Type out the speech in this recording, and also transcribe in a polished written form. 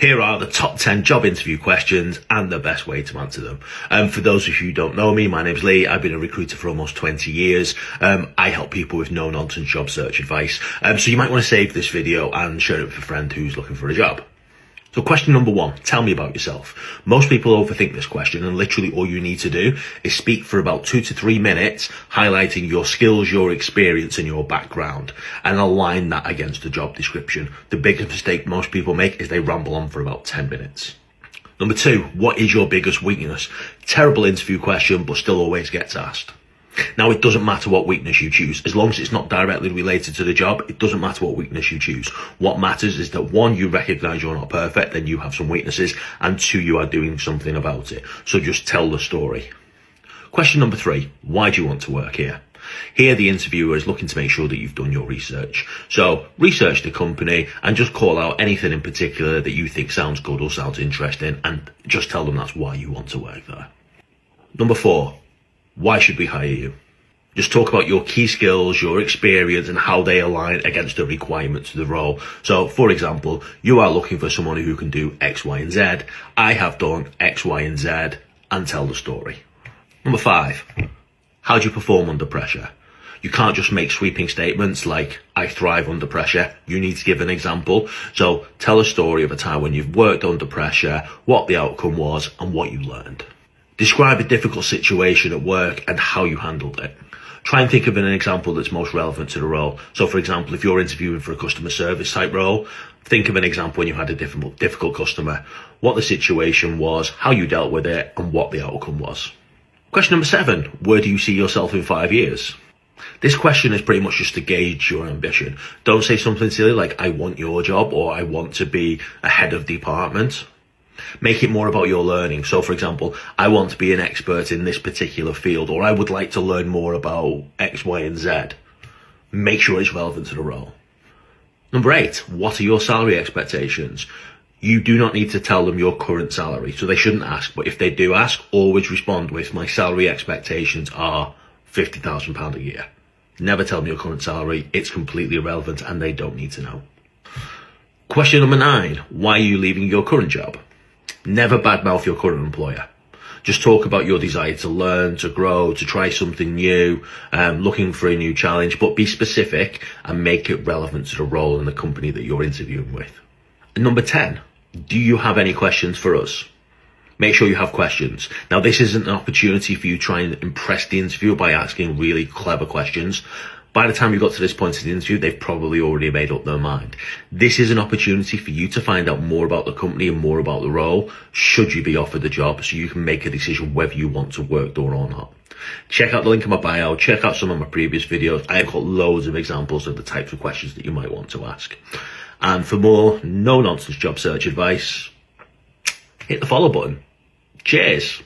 Here are the top 10 job interview questions and the best way to answer them. For those of you who don't know me, my name's Lee. I've been a recruiter for almost 20 years. I help people with no-nonsense job search advice. So you might want to save this video and share it with a friend who's looking for a job. So question number 1, tell me about yourself. Most people overthink this question, and literally all you need to do is speak for about 2 to 3 minutes, highlighting your skills, your experience and your background, and align that against the job description. The biggest mistake most people make is they ramble on for about 10 minutes. Number 2, what is your biggest weakness? Terrible interview question, but still always gets asked. Now, it doesn't matter what weakness you choose. As long as it's not directly related to the job, it doesn't matter what weakness you choose. What matters is that 1, you recognize you're not perfect, then you have some weaknesses, and 2, you are doing something about it. So just tell the story. Question number 3, why do you want to work here? Here, the interviewer is looking to make sure that you've done your research. So research the company and just call out anything in particular that you think sounds good or sounds interesting, and just tell them that's why you want to work there. Number 4, why should we hire you? Just talk about your key skills, your experience, and how they align against the requirements of the role. So, for example, you are looking for someone who can do X, Y, and Z. I have done X, Y, and Z, and tell the story. Number 5, how do you perform under pressure? You can't just make sweeping statements like, I thrive under pressure. You need to give an example. So tell a story of a time when you've worked under pressure, what the outcome was, and what you learned. Describe a difficult situation at work and how you handled it. Try and think of an example that's most relevant to the role. So, for example, if you're interviewing for a customer service type role, think of an example when you had a difficult customer, what the situation was, how you dealt with it, and what the outcome was. Question number 7, where do you see yourself in 5 years? This question is pretty much just to gauge your ambition. Don't say something silly like, I want your job, or I want to be a head of department. Make it more about your learning. So, for example, I want to be an expert in this particular field, or I would like to learn more about X, Y, and Z. Make sure it's relevant to the role. Number 8, what are your salary expectations? You do not need to tell them your current salary, so they shouldn't ask. But if they do ask, always respond with, my salary expectations are £50,000 a year. Never tell them your current salary. It's completely irrelevant and they don't need to know. Question number 9, why are you leaving your current job? Never badmouth your current employer. Just talk about your desire to learn, to grow, to try something new, looking for a new challenge, but be specific and make it relevant to the role and the company that you're interviewing with. And number 10, do you have any questions for us? Make sure you have questions. Now, this isn't an opportunity for you to try and impress the interviewer by asking really clever questions. By the time you got to this point in the interview, they've probably already made up their mind. This is an opportunity for you to find out more about the company and more about the role, should you be offered the job, so you can make a decision whether you want to work there or not. Check out the link in my bio, check out some of my previous videos. I have got loads of examples of the types of questions that you might want to ask. And for more no-nonsense job search advice, hit the follow button. Cheers.